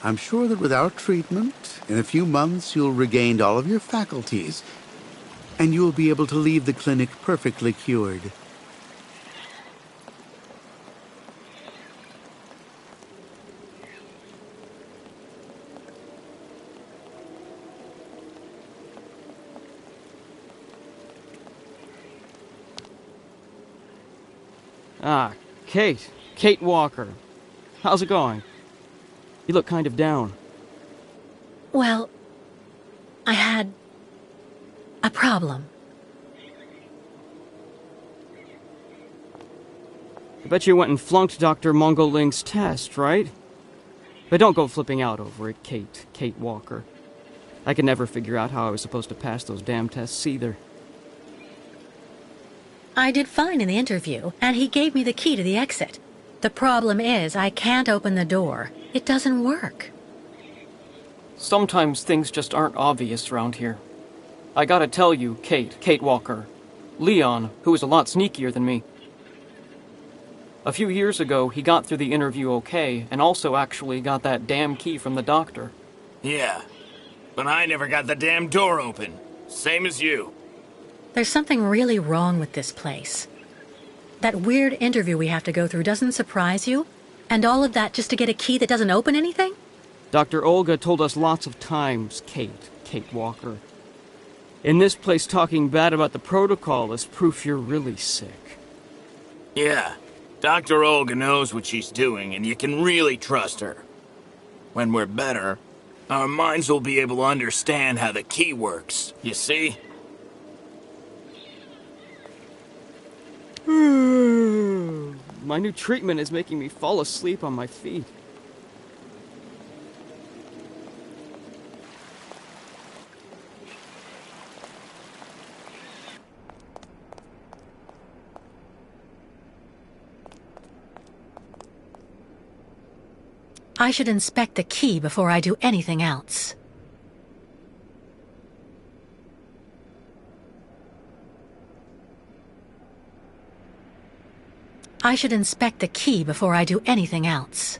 I'm sure that without treatment, in a few months you'll regain all of your faculties, and you will be able to leave the clinic perfectly cured. Ah, Kate. Kate Walker. How's it going? You look kind of down. Well, I had a problem. I bet you went and flunked Dr. Mongoling's test, right? But don't go flipping out over it, Kate. Kate Walker. I could never figure out how I was supposed to pass those damn tests either. I did fine in the interview, and he gave me the key to the exit. The problem is, I can't open the door. It doesn't work. Sometimes things just aren't obvious around here. I gotta tell you, Kate Walker. Leon, who is a lot sneakier than me. A few years ago, he got through the interview okay, and also actually got that damn key from the doctor. Yeah, but I never got the damn door open. Same as you. There's something really wrong with this place. That weird interview we have to go through doesn't surprise you? And all of that just to get a key that doesn't open anything? Dr. Olga told us lots of times, Kate Walker. In this place, talking bad about the protocol is proof you're really sick. Yeah, Dr. Olga knows what she's doing, and you can really trust her. When we're better, our minds will be able to understand how the key works, you see? My new treatment is making me fall asleep on my feet. I should inspect the key before I do anything else. I should inspect the key before I do anything else.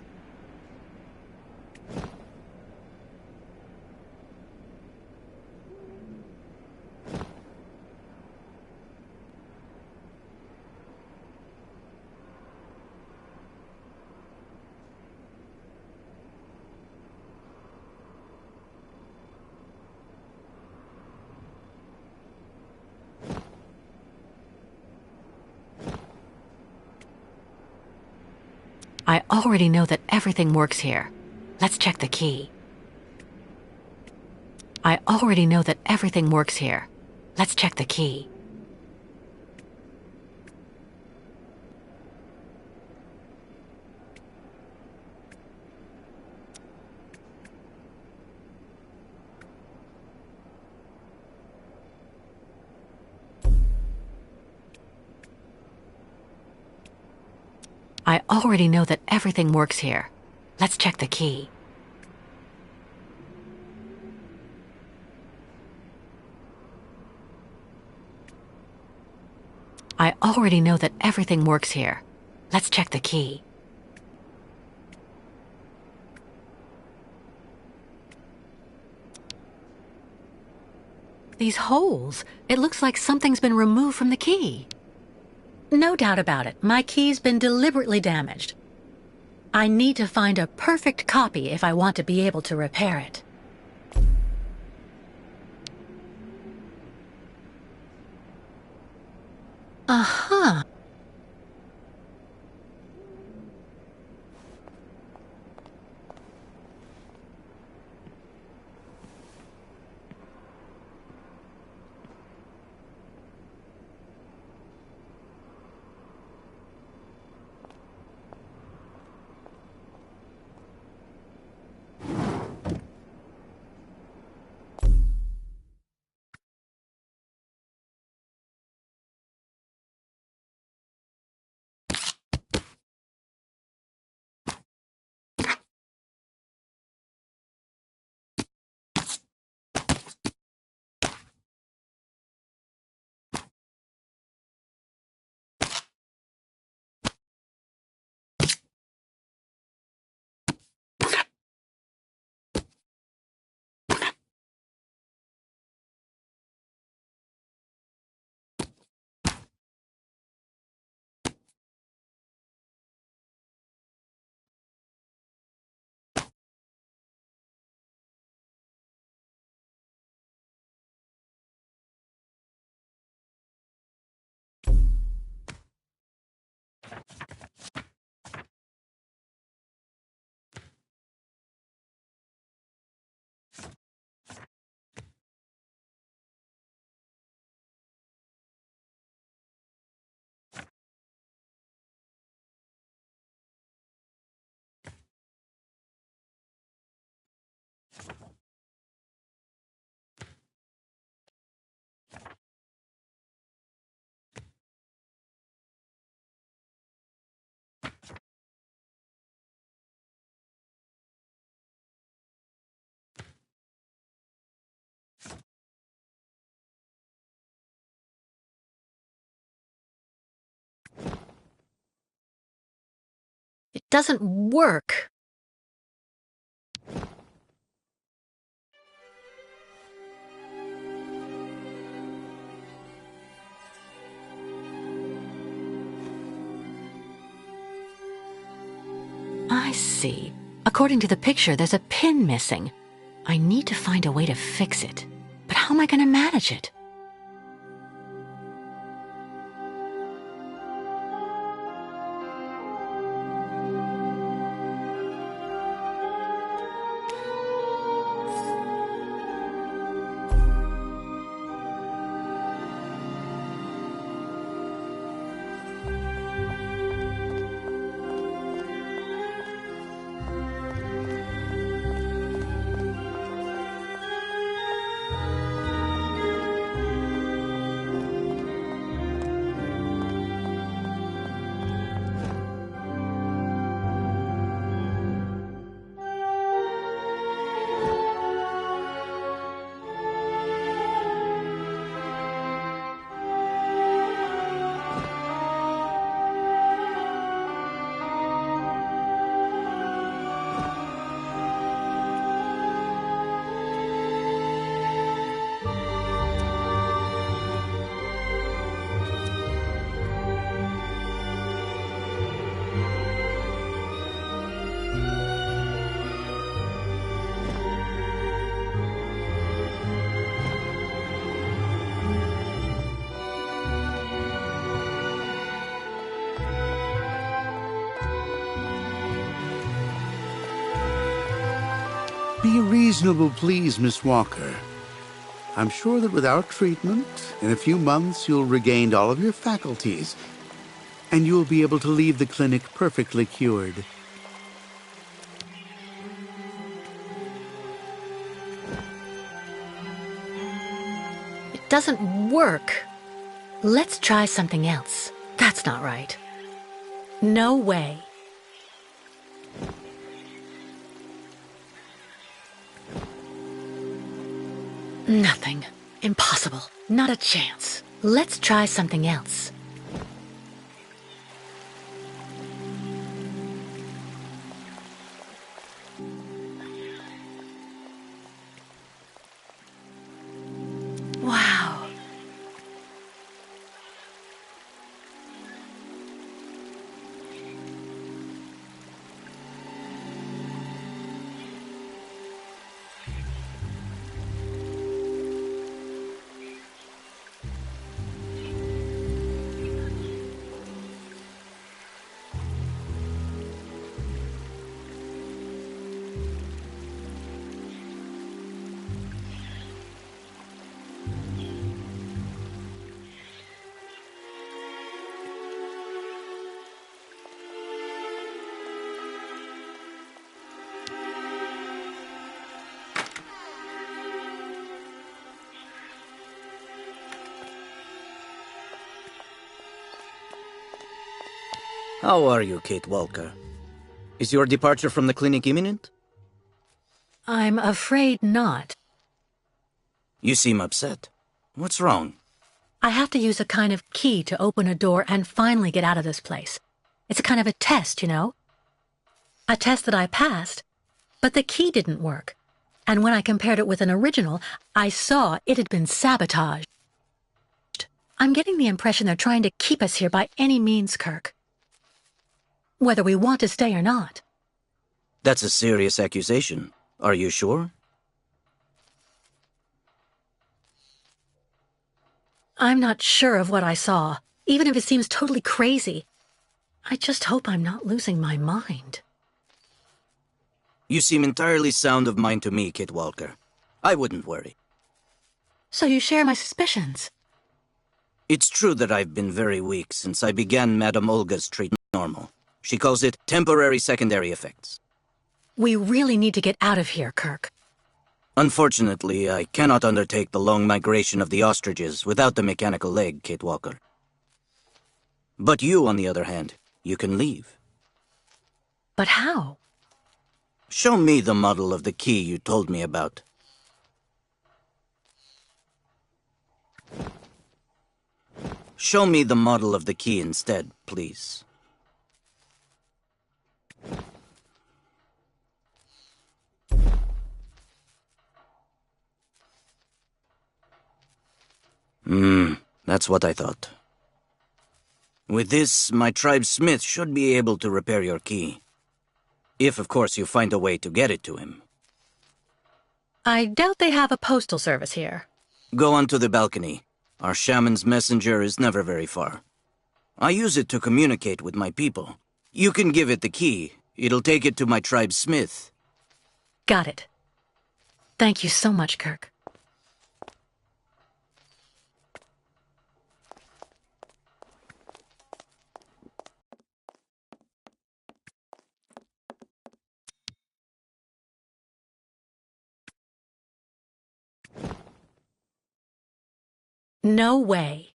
I already know that everything works here. Let's check the key. I already know that everything works here. Let's check the key. I already know that everything works here. Let's check the key. I already know that everything works here. Let's check the key. These holes, it looks like something's been removed from the key. No doubt about it, my key's been deliberately damaged. I need to find a perfect copy if I want to be able to repair it. Uh-huh. doesn't work. I see. According to the picture, there's a pin missing. I need to find a way to fix it. But how am I going to manage it? Be reasonable, please, Miss Walker. I'm sure that with our treatment, in a few months you'll regain all of your faculties, and you'll be able to leave the clinic perfectly cured. It doesn't work. Let's try something else. That's not right. No way. Nothing. Impossible. Not a chance. Let's try something else. Wow. How are you, Kate Walker? Is your departure from the clinic imminent? I'm afraid not. You seem upset. What's wrong? I have to use a kind of key to open a door and finally get out of this place. It's a kind of a test, you know? A test that I passed, but the key didn't work. And when I compared it with an original, I saw it had been sabotaged. I'm getting the impression they're trying to keep us here by any means, Kirk. Whether we want to stay or not. That's a serious accusation. Are you sure? I'm not sure of what I saw, even if it seems totally crazy. I just hope I'm not losing my mind. You seem entirely sound of mind to me, Kate Walker. I wouldn't worry. So you share my suspicions? It's true that I've been very weak since I began Madame Olga's treatment normal. She calls it temporary secondary effects. We really need to get out of here, Kirk. Unfortunately, I cannot undertake the long migration of the ostriches without the mechanical leg, Kate Walker. But you, on the other hand, you can leave. But how? Show me the model of the key you told me about. Show me the model of the key instead, please. That's what I thought. With this, my tribe's smith should be able to repair your key. If, of course, you find a way to get it to him. I doubt they have a postal service here. Go onto the balcony. Our shaman's messenger is never very far. I use it to communicate with my people. You can give it the key. It'll take it to my tribe's smith. Got it. Thank you so much, Kirk. No way.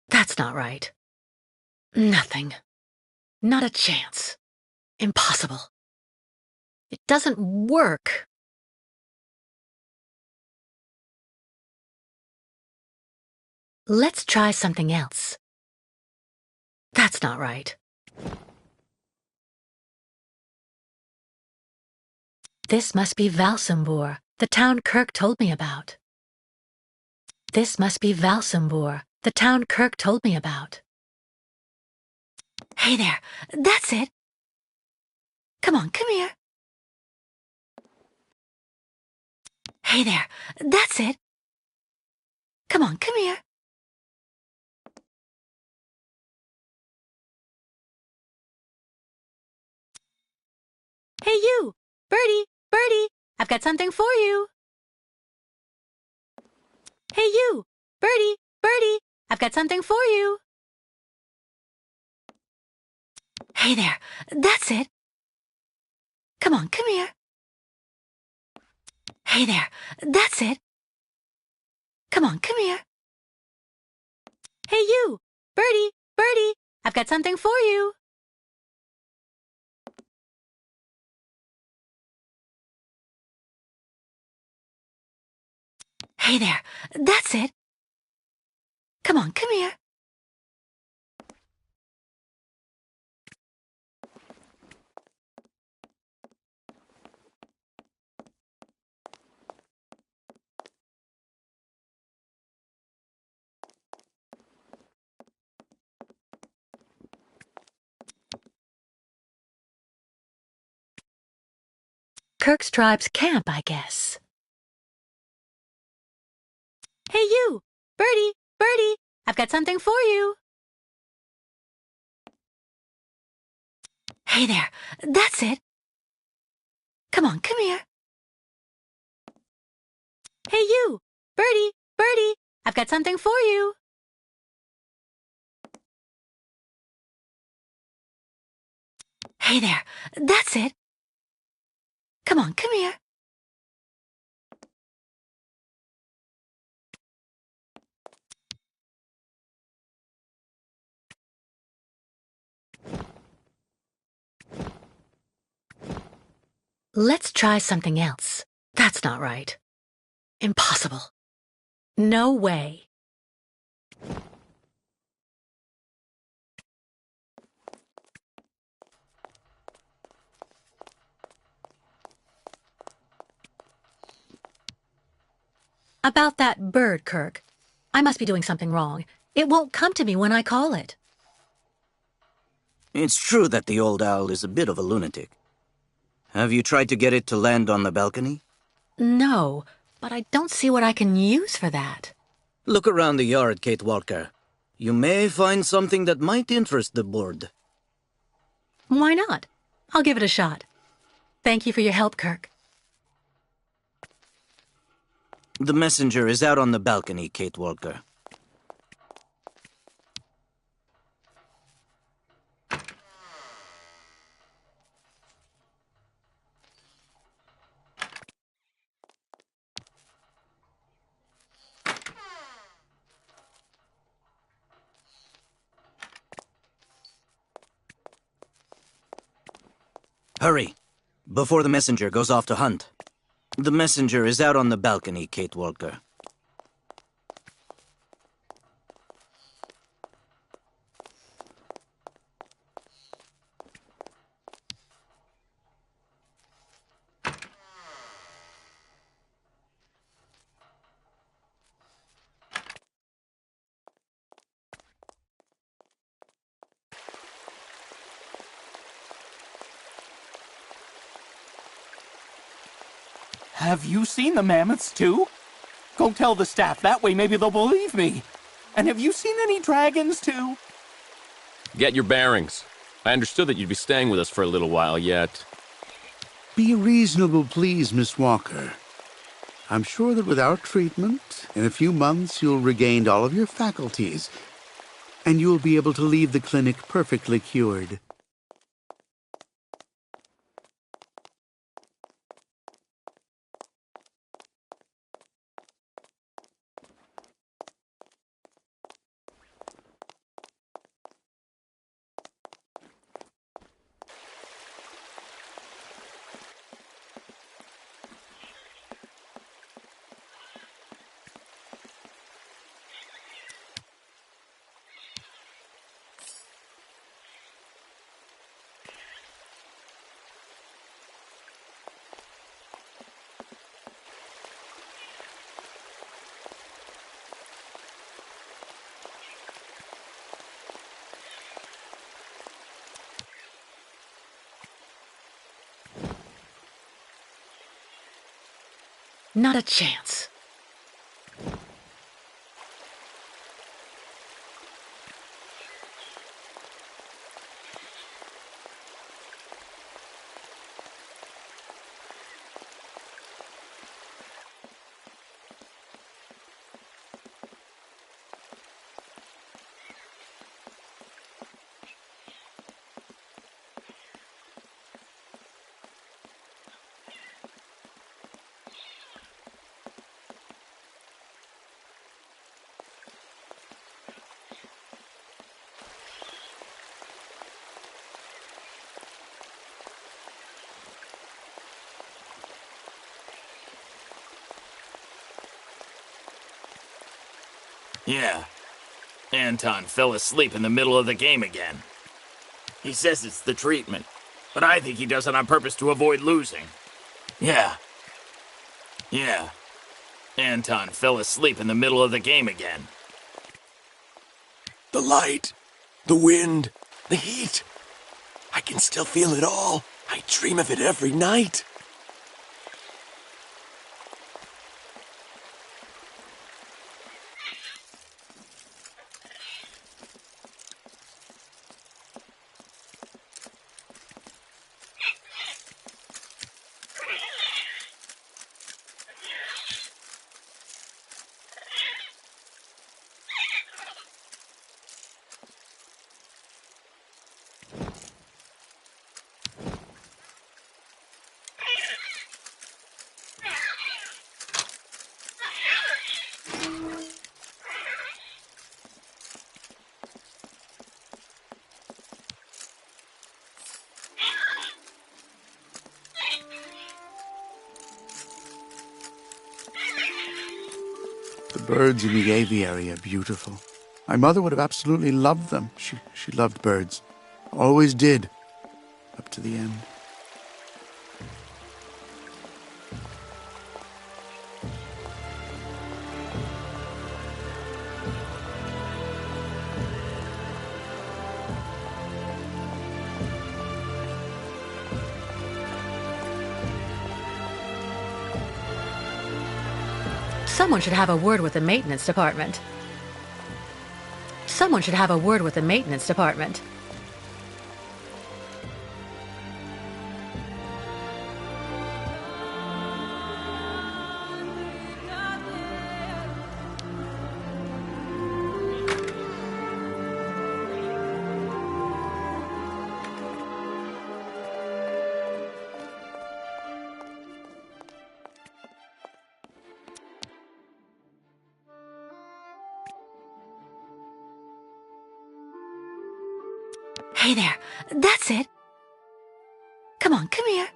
That's not right. Nothing. Not a chance. Impossible. It doesn't work. Let's try something else. That's not right. This must be Valsambor, the town Kirk told me about. This must be Valsambor, the town Kirk told me about. Hey there, that's it. Come on, come here. Hey there, that's it. Come on, come here. Hey you, Birdie, Birdie, I've got something for you. Hey you, Birdie, Birdie, I've got something for you. Hey there, that's it. Come on, come here. Hey there, that's it. Come on, come here. Hey you, Birdie, Birdie, I've got something for you. Hey there, that's it. Come on, come here. Kirk's tribe's camp, I guess. Hey you, Birdie, Birdie, I've got something for you. Hey there, that's it. Come on, come here. Hey you, Birdie, Birdie, I've got something for you. Hey there, that's it. Come on, come here. Let's try something else. That's not right. Impossible. No way. About that bird, Kirk. I must be doing something wrong. It won't come to me when I call it. It's true that the old owl is a bit of a lunatic. Have you tried to get it to land on the balcony? No, but I don't see what I can use for that. Look around the yard, Kate Walker. You may find something that might interest the board. Why not? I'll give it a shot. Thank you for your help, Kirk. The messenger is out on the balcony, Kate Walker. Hurry, before the messenger goes off to hunt. The messenger is out on the balcony, Kate Walker. Have you seen the mammoths too? Go tell the staff, that way maybe they'll believe me. And have you seen any dragons too? Get your bearings. I understood that you'd be staying with us for a little while yet. Be reasonable, please, Miss Walker. I'm sure that with our treatment, in a few months you'll regain all of your faculties, and you'll be able to leave the clinic perfectly cured. Not a chance. Yeah. Anton fell asleep in the middle of the game again. He says it's the treatment, but I think he does it on purpose to avoid losing. Yeah. Anton fell asleep in the middle of the game again. The light, the wind, the heat. I can still feel it all. I dream of it every night. The birds in the aviary are beautiful. My mother would have absolutely loved them. She loved birds. Always did. Up to the end. Someone should have a word with the maintenance department. Someone should have a word with the maintenance department. Hey there, that's it. Come on, come here.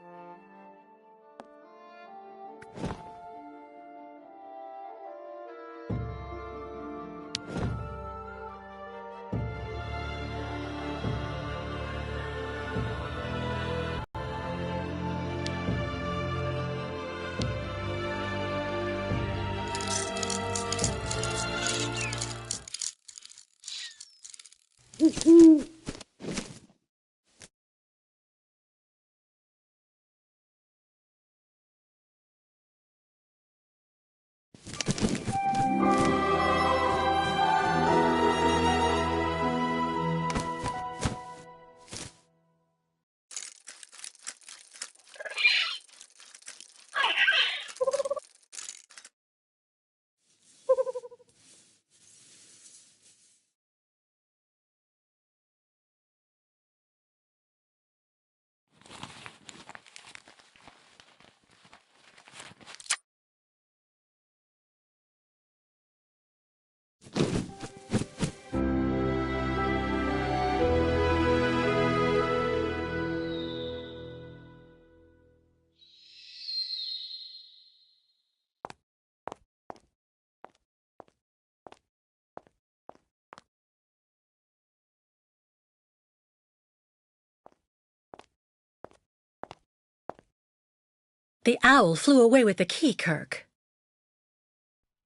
The owl flew away with the key, Kirk.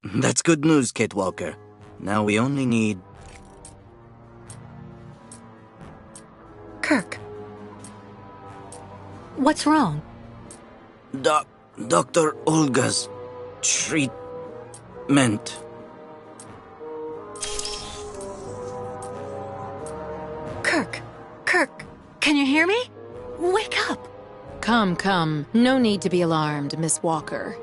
That's good news, Kate Walker. Now we only need... Kirk. What's wrong? Dr. Olga's treatment. Kirk, can you hear me? Wake up! Come. No need to be alarmed, Miss Walker.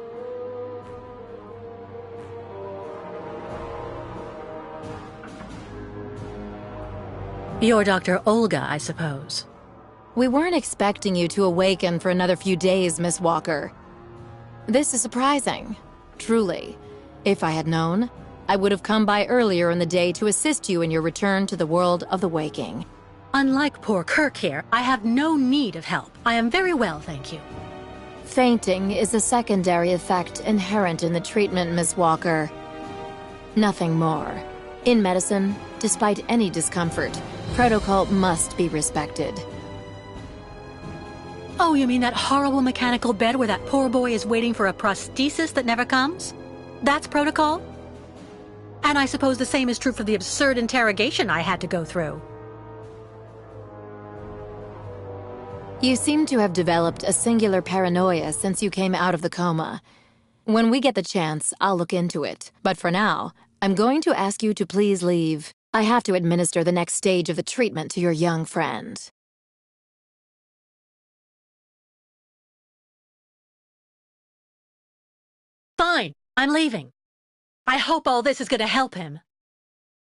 You're Dr. Olga, I suppose. We weren't expecting you to awaken for another few days, Miss Walker. This is surprising, truly. If I had known, I would have come by earlier in the day to assist you in your return to the world of the waking. Unlike poor Kirk here, I have no need of help. I am very well, thank you. Fainting is a secondary effect inherent in the treatment, Miss Walker. Nothing more. In medicine, despite any discomfort, protocol must be respected. Oh, you mean that horrible mechanical bed where that poor boy is waiting for a prosthesis that never comes? That's protocol? And I suppose the same is true for the absurd interrogation I had to go through. You seem to have developed a singular paranoia since you came out of the coma. When we get the chance, I'll look into it. But for now, I'm going to ask you to please leave. I have to administer the next stage of the treatment to your young friend. Fine, I'm leaving. I hope all this is going to help him.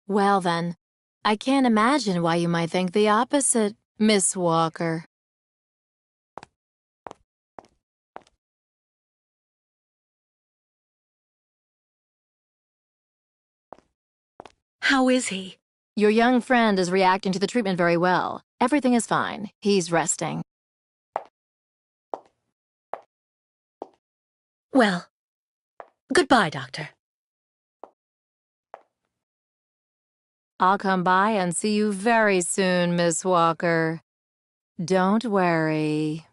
Well then, I can't imagine why you might think the opposite, Miss Walker. How is he? Your young friend is reacting to the treatment very well. Everything is fine. He's resting. Well, goodbye, Doctor. I'll come by and see you very soon, Miss Walker. Don't worry.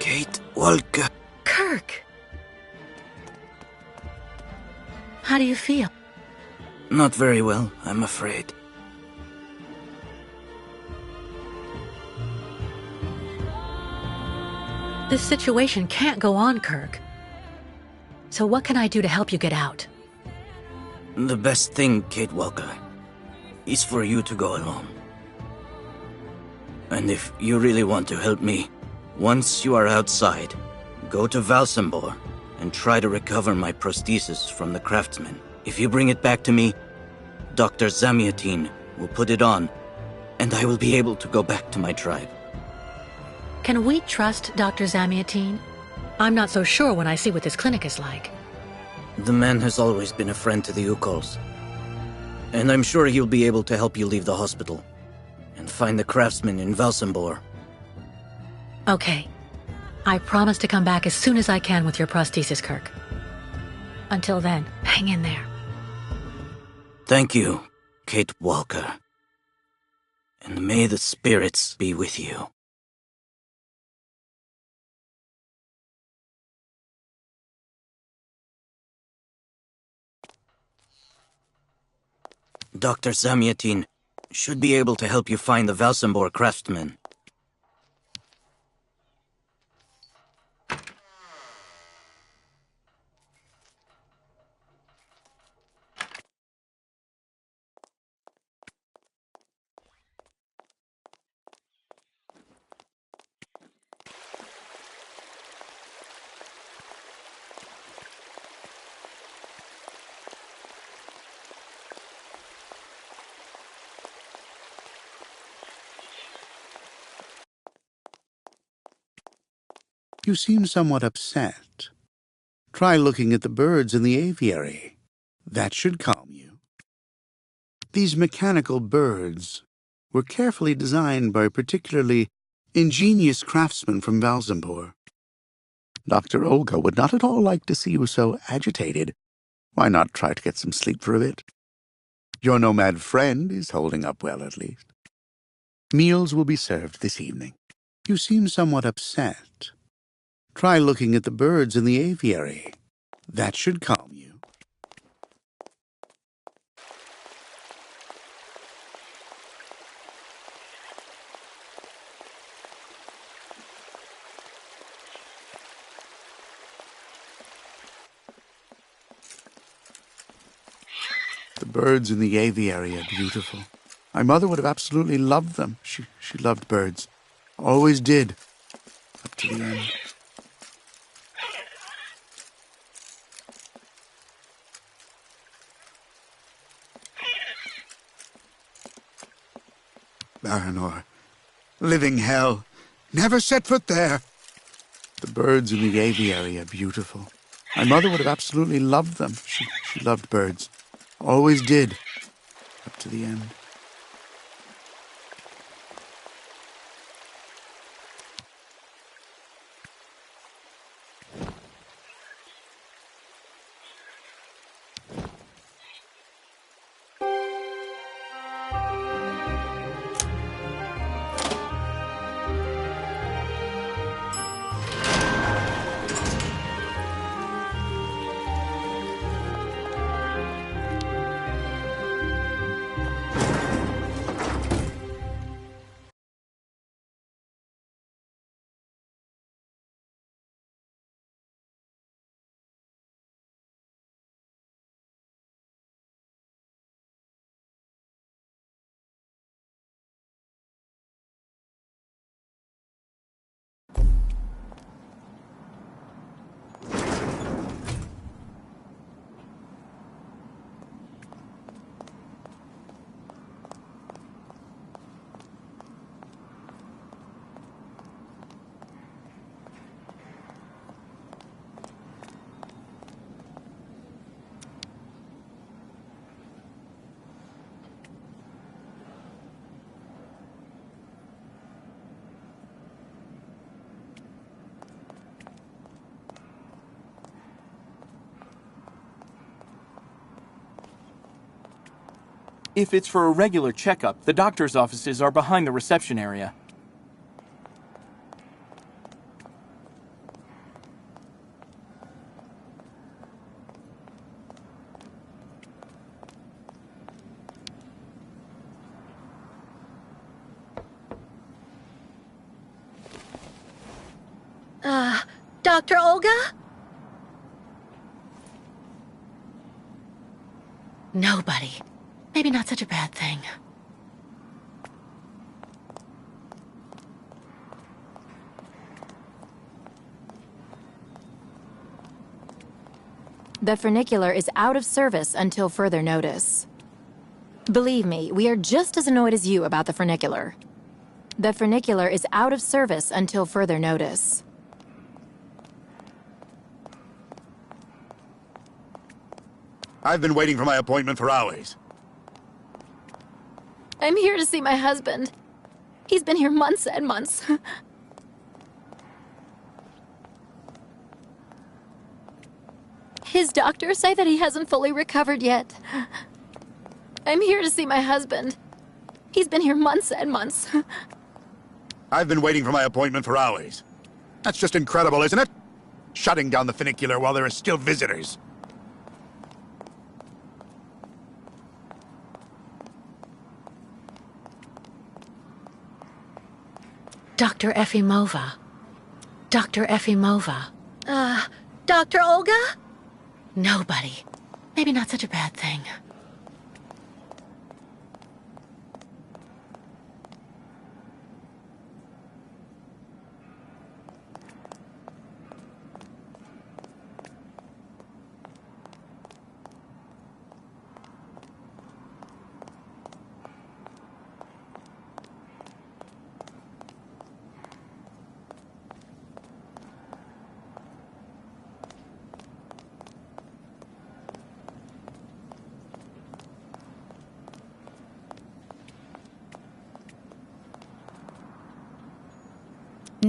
Kate Walker. Kirk! How do you feel? Not very well, I'm afraid. This situation can't go on, Kirk. So what can I do to help you get out? The best thing, Kate Walker, is for you to go alone. And if you really want to help me, once you are outside, go to Valsambor and try to recover my prosthesis from the craftsman. If you bring it back to me, Dr. Zamiatin will put it on, and I will be able to go back to my tribe. Can we trust Dr. Zamiatin? I'm not so sure when I see what this clinic is like. The man has always been a friend to the Ukols, and I'm sure he'll be able to help you leave the hospital and find the craftsman in Valsambor. Okay. I promise to come back as soon as I can with your prosthesis, Kirk. Until then, hang in there. Thank you, Kate Walker. And may the spirits be with you. Dr. Zamiatin should be able to help you find the Valsambor craftsman. You seem somewhat upset. Try looking at the birds in the aviary. That should calm you. These mechanical birds were carefully designed by a particularly ingenious craftsman from Valzambor. Dr. Olga would not at all like to see you so agitated. Why not try to get some sleep for a bit? Your nomad friend is holding up well, at least. Meals will be served this evening. You seem somewhat upset. Try looking at the birds in the aviary. That should calm you. The birds in the aviary are beautiful. My mother would have absolutely loved them. She loved birds. Always did. Up to the end. Baranor. Living hell. Never set foot there. The birds in the aviary are beautiful. My mother would have absolutely loved them. She loved birds. Always did. Up to the end. If it's for a regular checkup, the doctor's offices are behind the reception area. Dr. Olga? Nobody. Maybe not such a bad thing. The funicular is out of service until further notice. Believe me, we are just as annoyed as you about the funicular. The funicular is out of service until further notice. I've been waiting for my appointment for hours. I'm here to see my husband. He's been here months and months. His doctors say that he hasn't fully recovered yet. I'm here to see my husband. He's been here months and months. I've been waiting for my appointment for hours. That's just incredible, isn't it? Shutting down the funicular while there are still visitors. Dr. Efimova. Dr. Efimova. Dr. Olga? Nobody. Maybe not such a bad thing.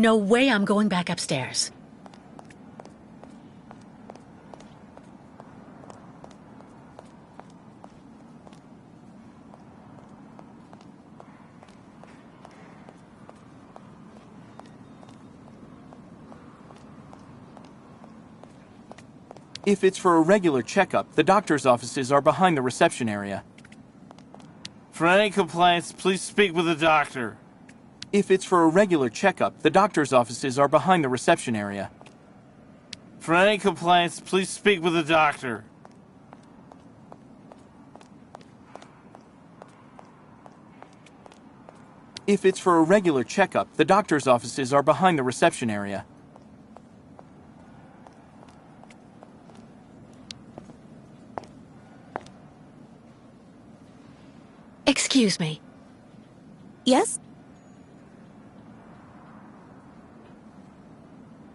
no way I'm going back upstairs. If it's for a regular checkup, the doctor's offices are behind the reception area. For any complaints, please speak with the doctor. If it's for a regular checkup, the doctor's offices are behind the reception area. For any complaints, please speak with the doctor. If it's for a regular checkup, the doctor's offices are behind the reception area. Excuse me. Yes?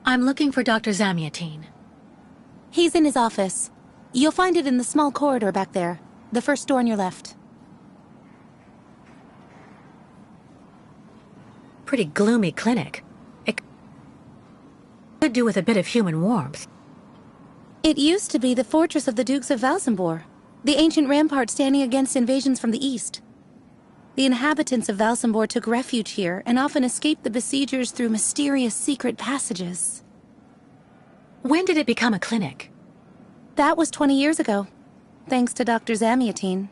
I'm looking for Dr. Zamiatine. He's in his office. You'll find it in the small corridor back there. The first door on your left. Pretty gloomy clinic. It could do with a bit of human warmth. It used to be the fortress of the Dukes of Valsambor, the ancient rampart standing against invasions from the east. The inhabitants of Valsambor took refuge here and often escaped the besiegers through mysterious secret passages. When did it become a clinic? That was 20 years ago, thanks to Dr. Zamiatine.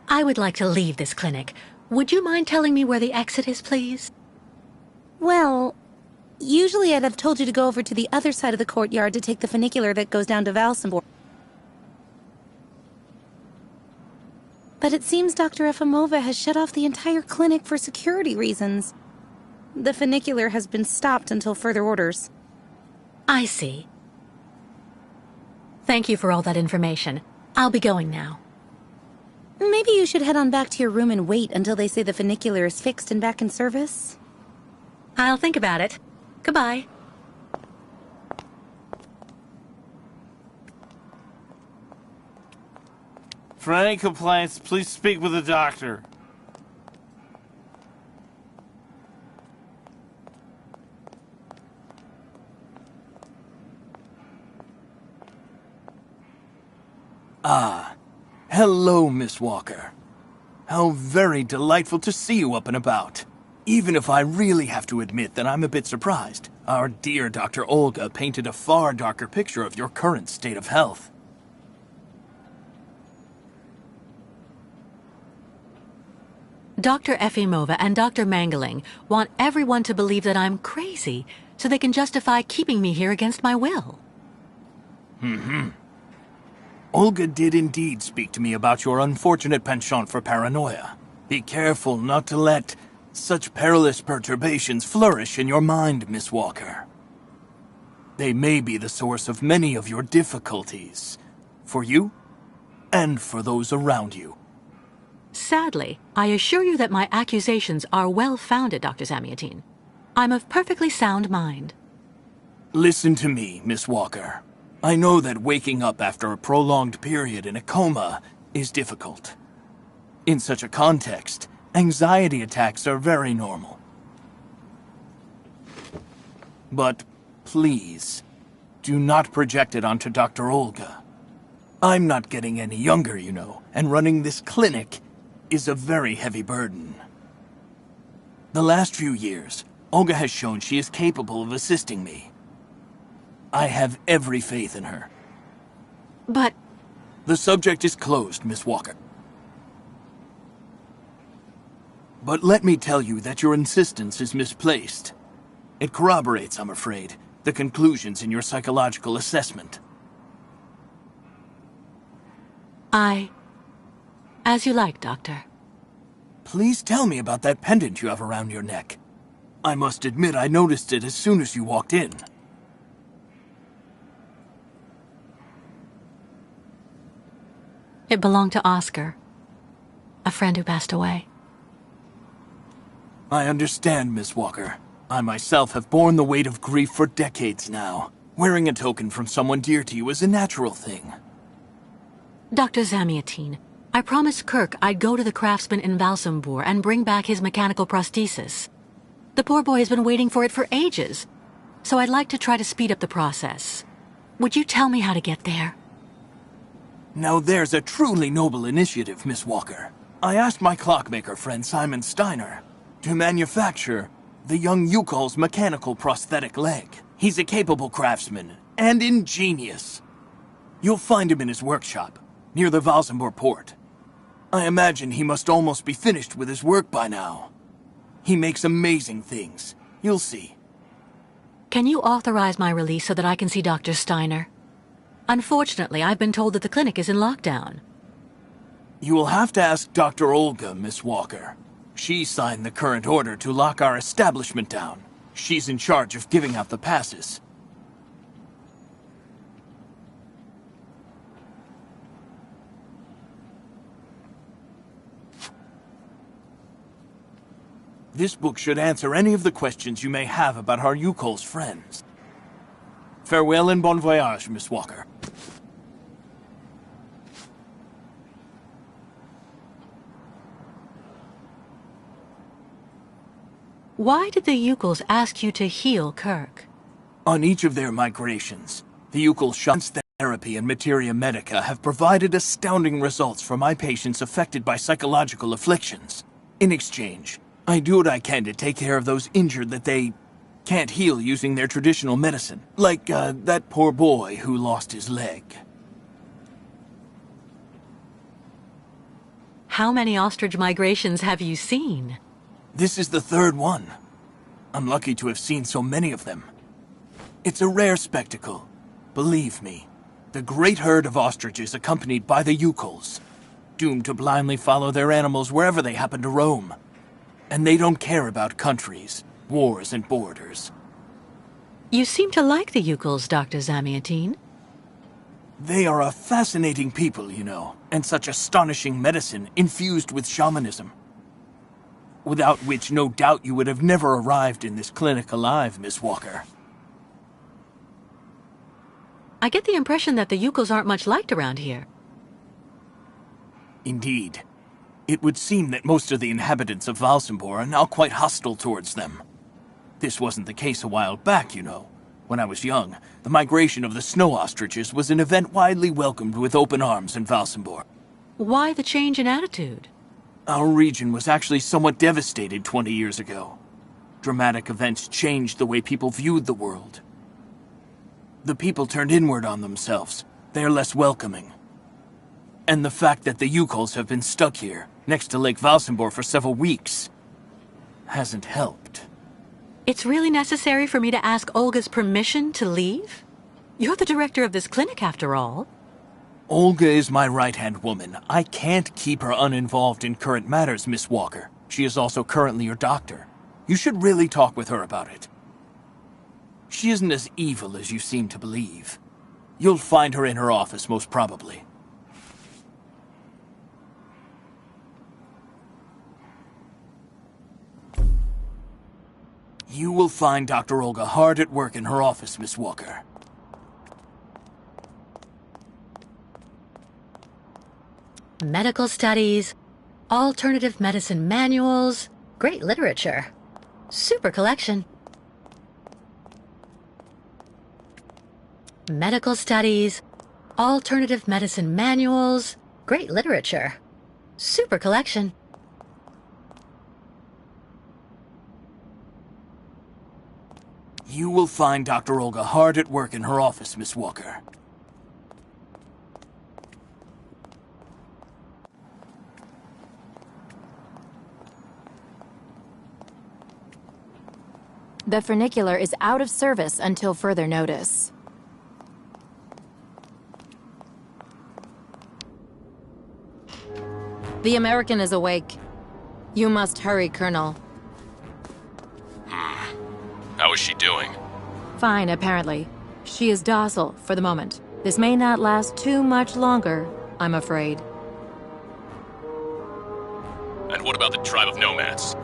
I would like to leave this clinic. Would you mind telling me where the exit is, please? Well, usually I'd have told you to go over to the other side of the courtyard to take the funicular that goes down to Valsambor. But it seems Dr. Efimova has shut off the entire clinic for security reasons. The funicular has been stopped until further orders. I see. Thank you for all that information. I'll be going now. Maybe you should head on back to your room and wait until they say the funicular is fixed and back in service. I'll think about it. Goodbye. For any complaints, please speak with the doctor. Ah, hello, Miss Walker. How very delightful to see you up and about. Even if I really have to admit that I'm a bit surprised. Our dear Dr. Olga painted a far darker picture of your current state of health. Dr. Efimova and Dr. Mangling want everyone to believe that I'm crazy so they can justify keeping me here against my will. Olga did indeed speak to me about your unfortunate penchant for paranoia. Be careful not to let such perilous perturbations flourish in your mind, Miss Walker. They may be the source of many of your difficulties, for you and for those around you. Sadly, I assure you that my accusations are well-founded, Dr. Zamiatine. I'm of perfectly sound mind. Listen to me, Miss Walker. I know that waking up after a prolonged period in a coma is difficult. In such a context, anxiety attacks are very normal. But please, do not project it onto Dr. Olga. I'm not getting any younger, you know, and running this clinic is a very heavy burden. The last few years, Olga has shown she is capable of assisting me. I have every faith in her. But... The subject is closed, Miss Walker. But let me tell you that your insistence is misplaced. It corroborates, I'm afraid, the conclusions in your psychological assessment. As you like, Doctor. Please tell me about that pendant you have around your neck. I must admit I noticed it as soon as you walked in. It belonged to Oscar, a friend who passed away. I understand, Miss Walker. I myself have borne the weight of grief for decades now. Wearing a token from someone dear to you is a natural thing. Dr. Zamiatine, I promised Kirk I'd go to the craftsman in Valsambor and bring back his mechanical prosthesis. The poor boy has been waiting for it for ages, so I'd like to try to speed up the process. Would you tell me how to get there? Now there's a truly noble initiative, Miss Walker. I asked my clockmaker friend Simon Steiner to manufacture the young Yukol's mechanical prosthetic leg. He's a capable craftsman and ingenious. You'll find him in his workshop, near the Valsambor port. I imagine he must almost be finished with his work by now. He makes amazing things. You'll see. Can you authorize my release so that I can see Dr. Steiner? Unfortunately, I've been told that the clinic is in lockdown. You will have to ask Dr. Olga, Miss Walker. She signed the current order to lock our establishment down. She's in charge of giving out the passes. This book should answer any of the questions you may have about our Yukol's friends. Farewell and bon voyage, Miss Walker. Why did the Yukols ask you to heal Kirk? On each of their migrations, the Yukol shots therapy and materia medica have provided astounding results for my patients affected by psychological afflictions. In exchange, I do what I can to take care of those injured that they can't heal using their traditional medicine. Like, that poor boy who lost his leg. How many ostrich migrations have you seen? This is the third one. I'm lucky to have seen so many of them. It's a rare spectacle. Believe me, the great herd of ostriches accompanied by the Yukols, doomed to blindly follow their animals wherever they happen to roam. And they don't care about countries, wars, and borders. You seem to like the Yukols, Dr. Zamiatine. They are a fascinating people, you know, and such astonishing medicine infused with shamanism. Without which, no doubt, you would have never arrived in this clinic alive, Miss Walker. I get the impression that the Yukols aren't much liked around here. Indeed. It would seem that most of the inhabitants of Valsambor are now quite hostile towards them. This wasn't the case a while back, you know. When I was young, the migration of the snow ostriches was an event widely welcomed with open arms in Valsambor. Why the change in attitude? Our region was actually somewhat devastated 20 years ago. Dramatic events changed the way people viewed the world. The people turned inward on themselves. They are less welcoming. And the fact that the Yukols have been stuck here, next to Lake Valsambor for several weeks, hasn't helped. It's really necessary for me to ask Olga's permission to leave? You're the director of this clinic, after all. Olga is my right-hand woman. I can't keep her uninvolved in current matters, Miss Walker. She is also currently your doctor. You should really talk with her about it. She isn't as evil as you seem to believe. You'll find her in her office, most probably. You will find Dr. Olga hard at work in her office, Miss Walker. Medical studies, alternative medicine manuals, great literature. Super collection. Medical studies, alternative medicine manuals, great literature. Super collection. You will find Dr. Olga hard at work in her office, Miss Walker. The funicular is out of service until further notice. The American is awake. You must hurry, Colonel. How is she doing? Fine, apparently. She is docile for the moment. This may not last too much longer, I'm afraid. And what about the tribe of nomads?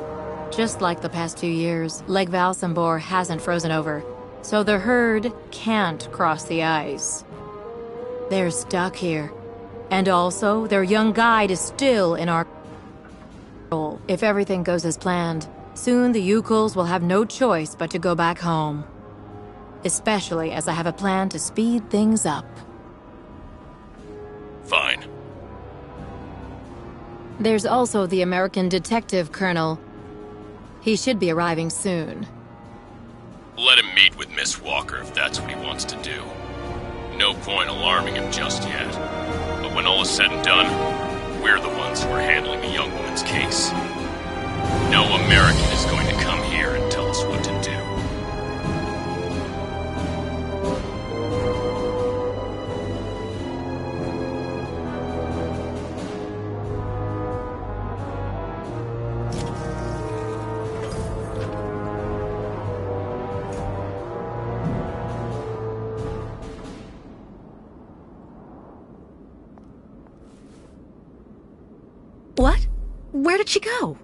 Just like the past 2 years, Lake Valsambor hasn't frozen over, so the herd can't cross the ice. They're stuck here. And also, their young guide is still in our control. If everything goes as planned, soon the Yukuls will have no choice but to go back home. Especially as I have a plan to speed things up. Fine. There's also the American detective colonel. He should be arriving soon. Let him meet with Miss Walker if that's what he wants to do. No point alarming him just yet. But when all is said and done, we're the ones who are handling the young woman's case. No American is going to come here and tell us what to do. What? Where did she go?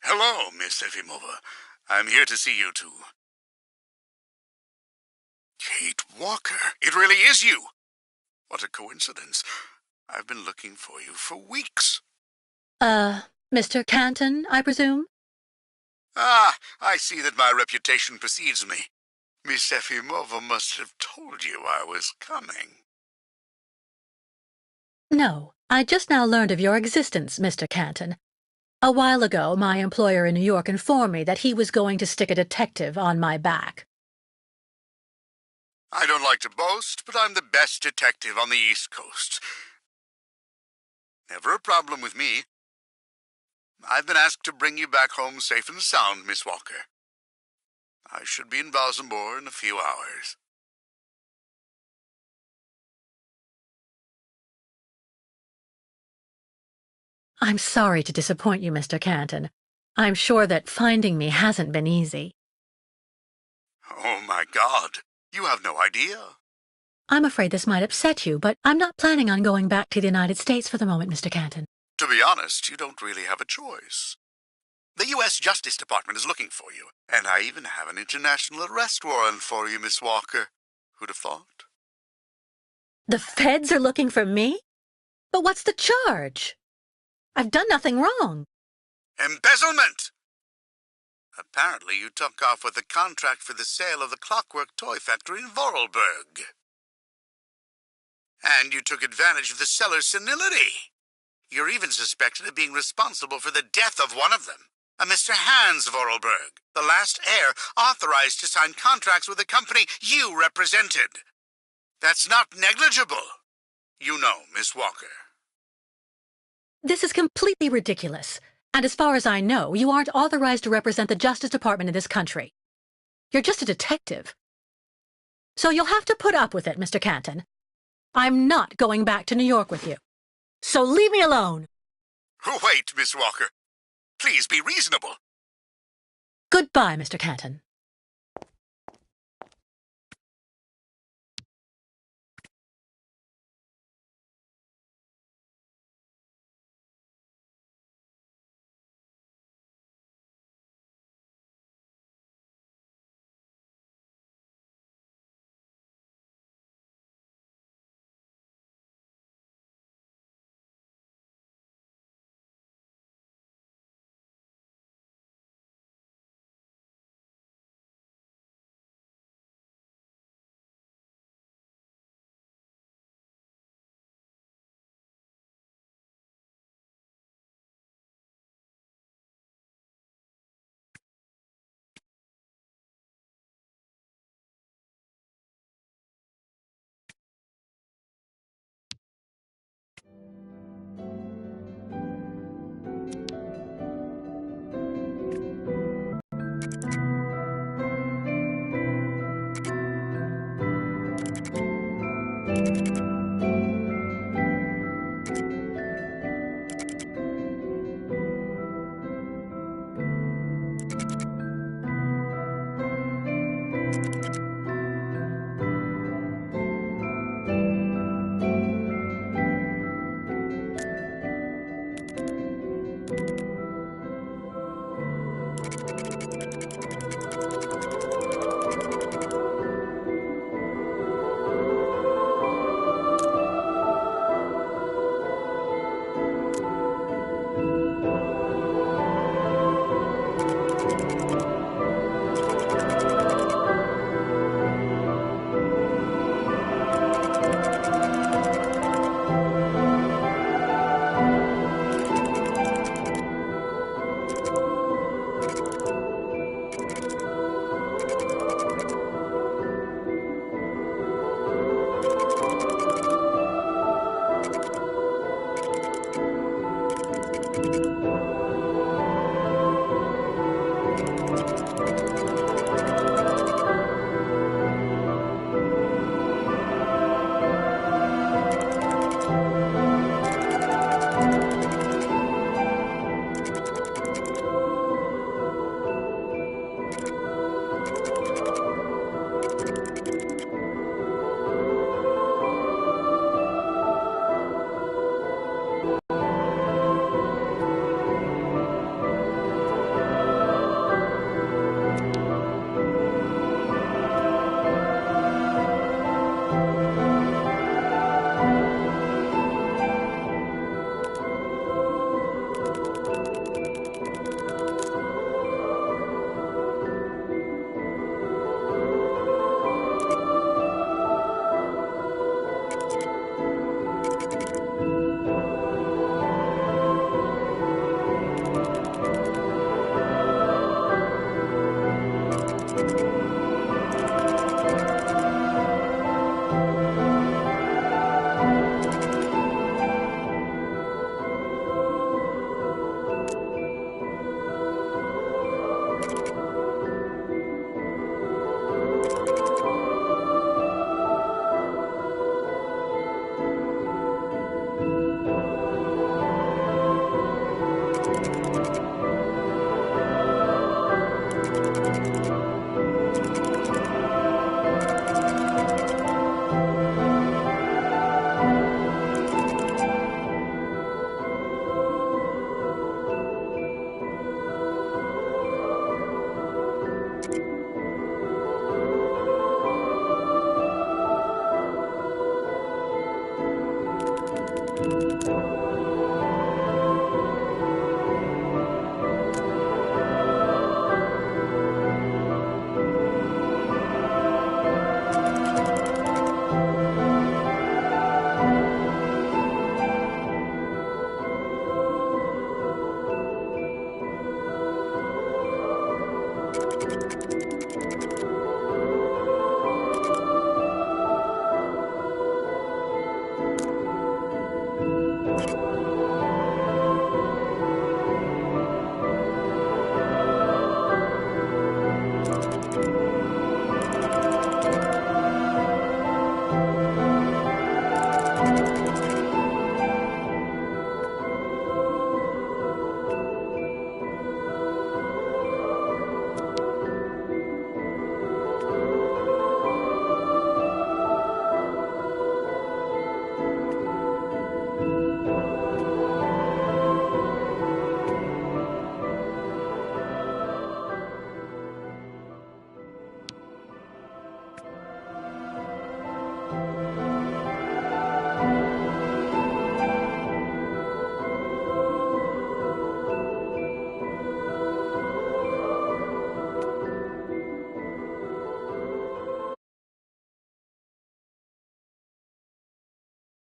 Hello, Miss Efimova. I'm here to see you too. Kate Walker, it really is you! What a coincidence. I've been looking for you for weeks. Mr. Canton, I presume? Ah, I see that my reputation precedes me. Miss Efimova must have told you I was coming. No, I just now learned of your existence, Mr. Canton. A while ago, my employer in New York informed me that he was going to stick a detective on my back. I don't like to boast, but I'm the best detective on the East Coast. Never a problem with me. I've been asked to bring you back home safe and sound, Miss Walker. I should be in Valsambor in a few hours. I'm sorry to disappoint you, Mr. Canton. I'm sure that finding me hasn't been easy. Oh, my God. You have no idea. I'm afraid this might upset you, but I'm not planning on going back to the United States for the moment, Mr. Canton. To be honest, you don't really have a choice. The U.S. Justice Department is looking for you, and I even have an international arrest warrant for you, Miss Walker. Who'd have thought? The feds are looking for me? But what's the charge? I've done nothing wrong. Embezzlement! Apparently you took off with a contract for the sale of the clockwork toy factory in Vorarlberg. And you took advantage of the seller's senility. You're even suspected of being responsible for the death of one of them, a Mr. Hans Vorarlberg, the last heir authorized to sign contracts with the company you represented. That's not negligible. You know, Miss Walker. This is completely ridiculous. And as far as I know, you aren't authorized to represent the Justice Department in this country. You're just a detective. So you'll have to put up with it, Mr. Canton. I'm not going back to New York with you. So leave me alone. Wait, Miss Walker. Please be reasonable. Goodbye, Mr. Canton.